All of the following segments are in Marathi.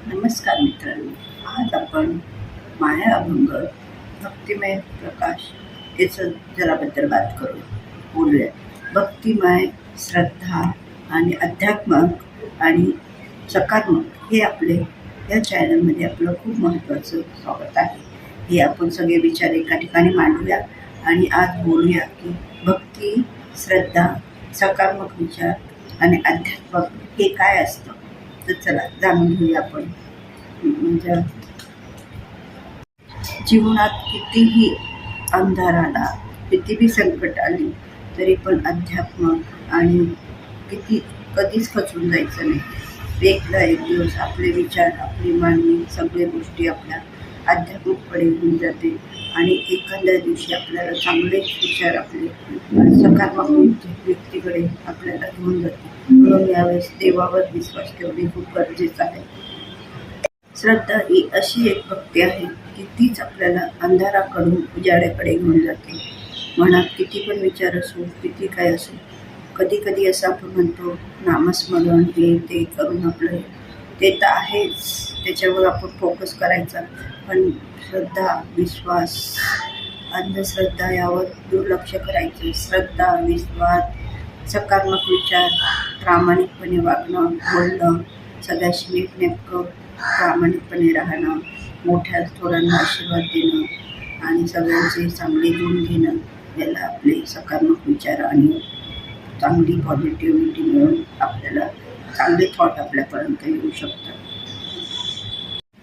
नमस्कार मित्रांनो, आज आपण माया अभंग भक्तिमय प्रकाश याचं जराबद्दल बात करू बोलूया. भक्तिमय, श्रद्धा आणि अध्यात्मक आणि सकारात्मक हे आपले या चॅनलमध्ये आपलं खूप महत्त्वाचं स्वागत आहे. हे आपण सगळे विचार एका ठिकाणी मांडूया आणि आज बोलूया की भक्ती, श्रद्धा, सकारात्मक विचार आणि अध्यात्मक हे काय असतं. तर चला जाणून घेऊया आपण. म्हणजे जीवनात कितीही अंधार आला, कितीही संकट आली तरी पण अध्यात्म आणि कधीच खचून जायचं नाही. एकदा एक दिवस आपले विचार, आपली मांडणी, सगळ्या गोष्टी आपल्या आध्यात्मिककडे घेऊन जाते आणि एखाद्या दिवशी आपल्याला चांगलेच विचार आपले सकारात्मक व्यक्तीकडे आपल्याला घेऊन जाते. म्हणून यावेळेस देवावर विश्वास ठेवणे खूप गरजेचं आहे. श्रद्धा ही अशी एक भक्ती आहे की तीच आपल्याला अंधाराकडून उजाड्याकडे घेऊन जाते. मनात किती पण विचार असो, किती काय असो, कधी कधी असं आपण म्हणतो नामस्मरण हे ते करून आपलं ते तर आहेच, त्याच्यावर आपण फोकस करायचा. पण श्रद्धा, विश्वास, अंधश्रद्धा यावर दुर्लक्ष करायचं. श्रद्धा, विश्वास, सकारात्मक विचार, प्रामाणिकपणे वागणं, बोलणं, सगळ्याशी नीटनेटकं प्रामाणिकपणे राहणं, मोठ्या थोड्यांना आशीर्वाद देणं आणि सगळ्यांचे चांगले गुण घेणं, याला आपले सकारात्मक विचार आणि चांगली पॉझिटिव्हिटी मिळून आपल्याला चांगले थॉट आपल्यापर्यंत येऊ शकतात.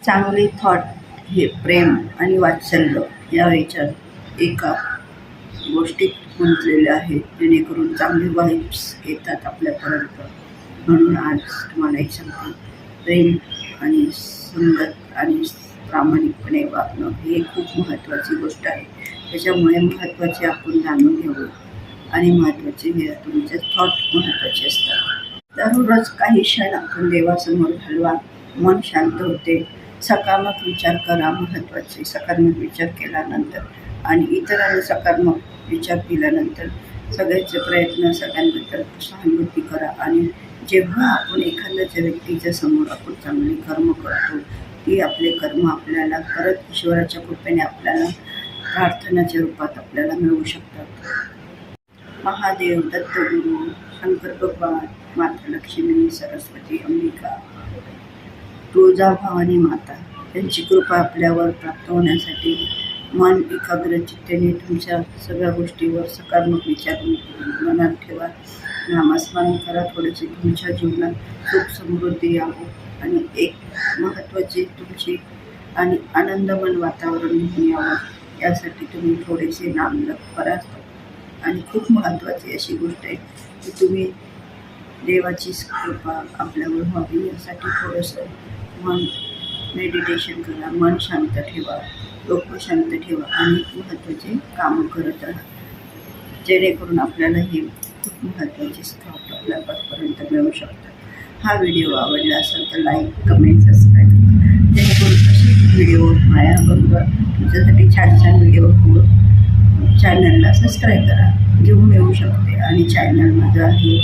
चांगले थॉट हे प्रेम आणि वात्सल्य या याच्यात एका गोष्टीत गुंतलेले आहेत, जेणेकरून चांगले वाईब्स येतात आपल्यापर्यंत. म्हणून आज तुम्हाला एक सांगते, प्रेम आणि सुंदर आणि प्रामाणिकपणे वागणं हे खूप महत्त्वाची गोष्ट आहे. त्याच्यामुळे महत्त्वाचे आपण जाणून घेऊ आणि महत्त्वाचे हे तुमचे थॉट महत्त्वाचे असतात. दररोज काही क्षण आपण देवासमोर घालवा, मन शांत होते. सकारात्मक विचार करा, महत्त्वाचे सकारात्मक विचार केल्यानंतर आणि इतरांना सकारात्मक विचार केल्यानंतर सगळ्यांचे प्रयत्न, सगळ्यांबद्दल सहानुभूती करा. आणि जेव्हा आपण एखाद्याच्या व्यक्तीच्या समोर आपण चांगले कर्म करतो, ती आपले कर्म आपल्याला परत ईश्वराच्या कृपेने आपल्याला प्रार्थनाच्या रूपात आपल्याला मिळू शकतात. महादेव, दत्तगुरू, शंकर भगवान, माता लक्ष्मी, सरस्वती, अंबिका, तुळजाभवानी माता यांची कृपा आपल्यावर प्राप्त होण्यासाठी मन एकाग्रचित्तेने तुमच्या सगळ्या गोष्टीवर सकारात्मक विचार मनात ठेवा. नामस्मरण करा. थोडेसे तुमच्या जीवनात सुख समृद्धी यावं आणि एक महत्त्वाची तुमची आणि आनंदमय वातावरण घेऊन यावं, यासाठी तुम्ही थोडेसे नामजप करा. आणि खूप महत्त्वाची अशी गोष्ट आहे की तुम्ही देवाची कृपा आपल्यावर व्हावी यासाठी थोडंसं मन मेडिटेशन करा, मन शांत ठेवा, डोकं शांत ठेवा आणि महत्त्वाचे कामं करत राहा, जेणेकरून आपल्याला हे खूप महत्त्वाचे थॉट आपल्यापर्यंत मिळू शकतात. हा व्हिडिओ आवडला असेल तर लाईक, कमेंट, सबस्क्राईब करा, जेणेकरून असे व्हिडिओ माया अभंग तुमच्यासाठी छान छान व्हिडिओ चॅनलला सबस्क्राईब करा घेऊन येऊ शकते. आणि चॅनल माझं आहे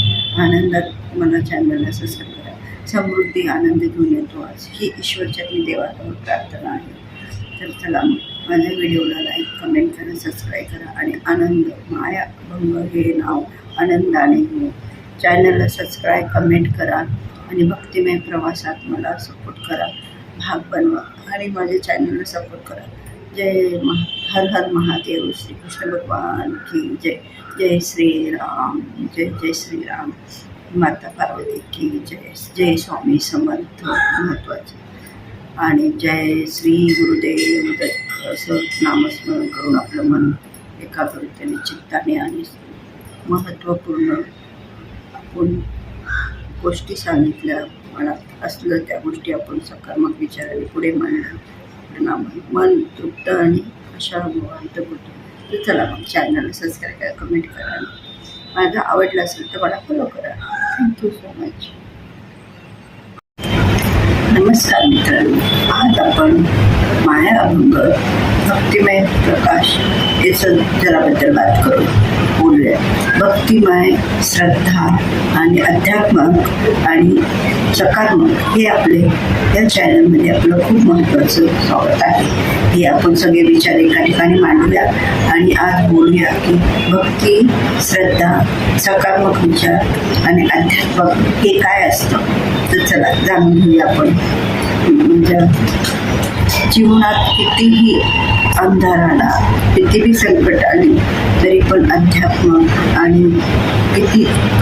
आनंदात, मला चॅनलला सबस्क्राईब करा. समृद्धी, आनंद घेऊन येतो आज, ही ईश्वरचरणी देवाजवळ प्रार्थना आहे. तर चला माझ्या व्हिडिओला लाईक, कमेंट करा, सबस्क्राईब करा आणि आनंद माया अभंग हे नाव आनंदाने घेऊ. चॅनलला सबस्क्राईब, कमेंट करा आणि भक्तिमय प्रवासात मला सपोर्ट करा, भाग बनवा आणि माझ्या चॅनलला सपोर्ट करा. हर हर महादेव, श्रीकृष्ण भगवान की जय. जय श्रीराम, जय जय श्रीराम. माता पार्वती की जय. जय स्वामी समर्थ महत्त्वाचं. आणि जय श्री गुरुदेव दत्त असं नामस्मरण करून आपलं मन एकाग्रतेने, चित्ताने आणि महत्त्वपूर्ण आपण गोष्टी सांगितल्या मनात असलं त्या गोष्टी आपण सकारात्मक विचाराने पुढे मांडलं, मन तृप्त आणि आशावांत होतं. तर चला मग चॅनलला सबस्क्राईब करा, कमेंट करा. माझं आवडलं असेल तर मला फॉलो करा. Thank you so much. नमस्कार मित्रांनो, आज आपण मायाभंग भक्तिमय प्रकाश याचं जराबद्दल बात करू बोलूया. भक्तिमय, श्रद्धा आणि अध्यात्मक आणि सकारात्मक हे आपले या चॅनलमध्ये आपलं खूप महत्त्वाचं स्वागत आहे. हे आपण सगळे विचार एका ठिकाणी मांडूया आणि आज बोलूया की भक्ती, श्रद्धा, सकारात्मक विचार आणि अध्यात्मक हे काय असतं. तर चला जाणून घेऊया आपण. म्हणजे जीवनात कितीही अंधार आला, कितीही संकट आली तरी पण अध्यात्म आणि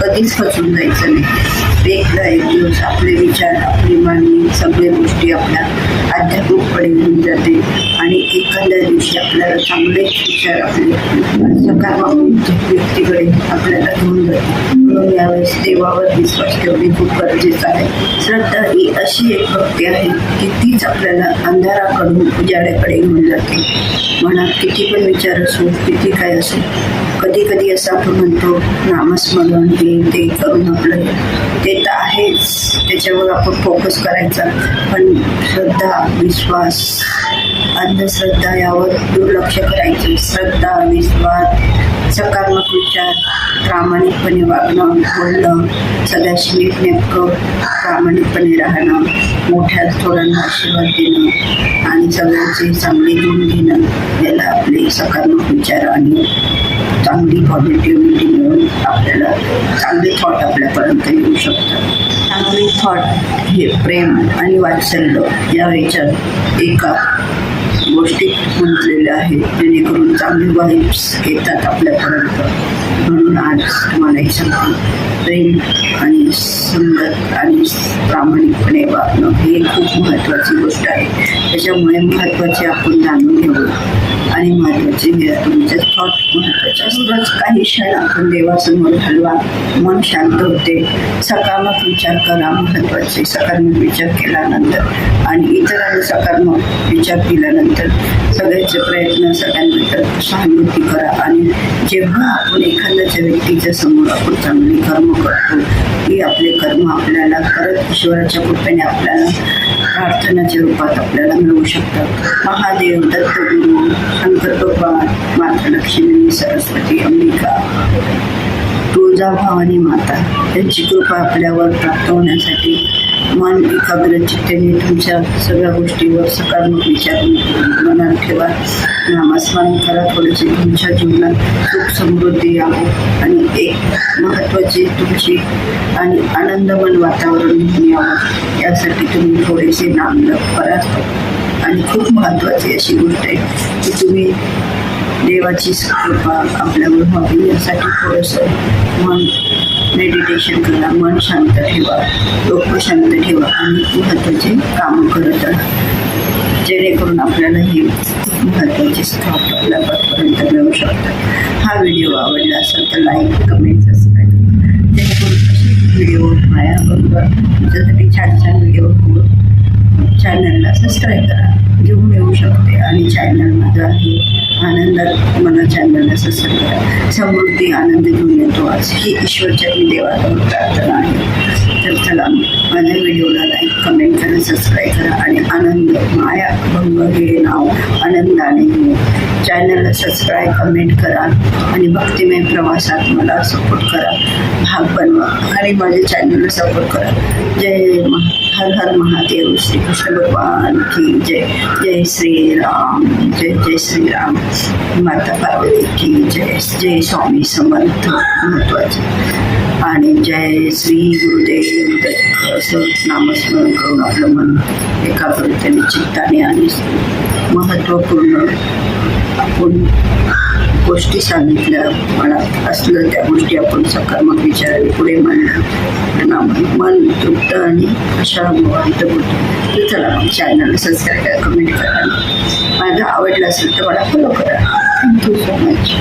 कधीच खचून जायचं नाही. एक दिवस आपले विचार, आपली मांडणी, सगळ्या गोष्टी आपल्या आध्यात्मिककडे घेऊन जाते आणि एखाद्या दिवशी आपल्याला चांगलेच विचार आपले सकारात्मक व्यक्तीकडे आपल्याला घेऊन जाते. म्हणून यावेळेस देवावर विश्वास ठेवणे खूप गरजेचं आहे. श्रद्धा ही अशी एक भक्ती आहे की तीच आपल्याला अंधाराकडून उजाड्याकडे घेऊन जाते. मनात किती पण विचार असो, किती काय असो, कधी कधी असं आपण म्हणतो नामस्मरण हे ते करून आपलं ते तर आहेच, त्याच्यावर आपण फोकस करायचा. पण श्रद्धा, विश्वास, अंधश्रद्धा यावर दुर्लक्ष करायचं. श्रद्धा, विश्वास, सकारात्मक विचार, प्रामाणिकपणे वागणं, बोलणं, सगळ्याशी नीटनेटकं प्रामाणिकपणे राहणं, मोठ्या थोड्यांना आशीर्वाद देणं आणि सगळ्यांचे चांगले गुण घेणं, याला आपले सकारात्मक विचार आणि चांगली पॉझिटिव्हिटी मिळून आपल्याला चांगले थॉट आपल्यापर्यंत येऊ शकतात. चांगले थॉट हे प्रेम आणि वात्सल्य या याच्यात एका गोष्टीत गुंतलेल्या आहेत, जेणेकरून चांगले वाईब्स येतात आपल्यापर्यंत. म्हणून आज तुम्हाला एक सांगते, प्रेम आणि संगत आणि प्रामाणिकपणे वागणं ही खूप महत्त्वाची गोष्ट आहे. त्याच्यामुळे महत्त्वाचे आपण जाणून घेऊ आणि महत्त्वाचे तुमचे थॉट महत्त्वाचे असतात. काही क्षण आपण देवासमोर घालवा, मन शांत होते. सकारात्मक विचार करा, महत्त्वाचे सकारात्मक विचार केल्यानंतर आणि इतरांना सकारात्मक विचार केल्यानंतर सगळ्याचे प्रयत्न सगळ्यांबद्दल सहानुभूती करा. आणि जेव्हा आपण एखाद्याच्या व्यक्तीच्या समोर आपण चांगली कर्म करतो, की आपले कर्म आपल्याला परत ईश्वराच्या कृपेने आपल्याला प्रार्थनाच्या रूपात आपल्याला मिळू शकतात. महादेव, दत्तगुरु, शंकर भगवान, माता लक्ष्मी, सरस्वती, अंबिका, तुळजाभवानी माता यांची कृपा आपल्यावर प्राप्त होण्यासाठी मन एकाग्रचित्तेने तुमच्या सगळ्या गोष्टीवर सकारात्मक विचार मनात ठेवा. नामस्मरण करा. थोडेसे तुमच्या जीवनात सुख समृद्धी यावं आणि एक महत्त्वाची तुमची आणि आनंदमय वातावरण घेऊन यावं, यासाठी तुम्ही थोडेसे नामजप करा. आणि खूप महत्त्वाची अशी गोष्ट आहे की तुम्ही देवाची कृपा आपल्यावर व्हावी यासाठी थोडंसं मन मेडिटेशन करा, मन शांत ठेवा, डोकं शांत ठेवा आणि महत्त्वाचे कामं करत राहा, जेणेकरून आपल्याला हे महत्त्वाचे स्टॉप आपल्यापर्यंत मिळू शकतात. हा व्हिडिओ आवडला असेल तर लाईक, कमेंट, सबस्क्राईब करा, जेणेकरून असे व्हिडिओ तुमच्यासाठी छान छान व्हिडिओ चॅनलला सबस्क्राईब करा घेऊन येऊ शकते. आणि चॅनल माझा आहे आनंदात, मला चॅनलला सबस्क्राईब करा. समृद्धी आनंद घेऊन येतो आज, ही ईश्वरच्या देवाजवळ प्रार्थना आहे. तर चला माझ्या व्हिडिओला लाईक, कमेंट करा, सबस्क्राईब करा आणि आनंद माया भंग हे नाव आनंदाने घेऊ. चॅनलला सबस्क्राईब, कमेंट करा आणि भक्तिमय प्रवासात मला सपोर्ट करा, भाग बनवा आणि माझ्या चॅनलला सपोर्ट करा. जय हर हर महादेव, श्रीकृष्ण भगवान की जय. जय श्रीराम, जय जय श्रीराम. माता पार्वती की जय. जय स्वामी समर्थ महत्वाचे आणि जय श्री गुरुदेव दत्त. असं नामस्मरण करून आपलं मन एकाग्रतेने, चित्ताने आणि महत्त्वपूर्ण आपण गोष्टी सांगितल्या मनात असलं त्या गोष्टी आपण सकारात्मक विचाराने पुढे मांडलं, मन तृप्त आणि शांत होतं. तर चला मग चॅनलला सबस्क्राईब करा, कमेंट करा. माझं आवडलं असेल तर मला फॉलो करा. Thank you so much.